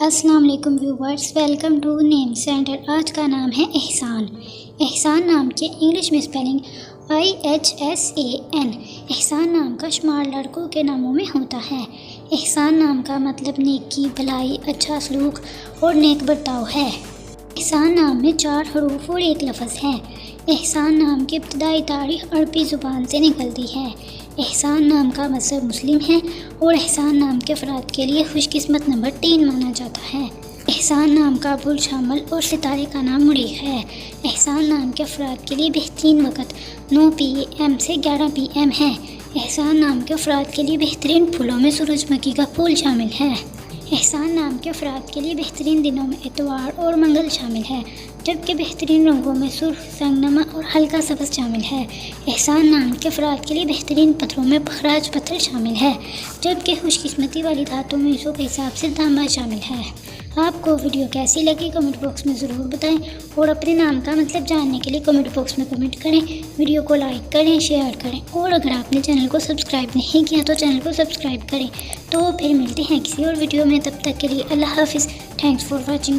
السلام علیکم viewers, welcome to name centre. آج کا نام ہے احسان۔ احسان نام کے انگلش میں اسپیلنگ IHSAN۔ احسان نام کا شمار لڑکوں کے ناموں میں ہوتا ہے۔ احسان نام کا مطلب نیکی، بھلائی، اچھا سلوک اور نیک برتاؤ ہے۔ احسان نام میں 4 حروف اور 1 لفظ ہے۔ احسان نام کی ابتدائی تاریخ عربی زبان سے نکلتی ہے۔ احسان نام کا مذہب مسلم ہے اور احسان نام کے افراد کے لیے خوش قسمت نمبر 3 مانا جاتا ہے۔ احسان نام کا برج حمل اور ستارے کا نام مریخ ہے۔ احسان نام کے افراد کے لیے بہترین وقت 9 PM سے 11 PM ہے۔ احسان نام کے افراد کے لیے بہترین پھولوں میں سورج مکھی کا پھول شامل ہے۔ احسان نام کے افراد کے لیے بہترین دنوں میں اتوار اور منگل شامل ہے، جبکہ بہترین رنگوں میں سرخ، سنگنما اور ہلکا سبز شامل ہے۔ احسان نام کے افراد کے لیے بہترین پتھروں میں پخراج پتھر شامل ہے، جبکہ خوش قسمتی والی دھاتوں میں سو کے حساب سے تانبا شامل ہے۔ آپ کو ویڈیو کیسی لگی کمنٹ باکس میں ضرور بتائیں، اور اپنے نام کا مطلب جاننے کے لیے کمنٹ باکس میں کمنٹ کریں۔ ویڈیو کو لائک کریں، شیئر کریں، اور اگر آپ نے چینل کو سبسکرائب نہیں کیا تو چینل کو سبسکرائب کریں۔ تو پھر ملتے ہیں کسی اور ویڈیو میں، تب تک کے لیے اللہ حافظ۔ Thanks for watching.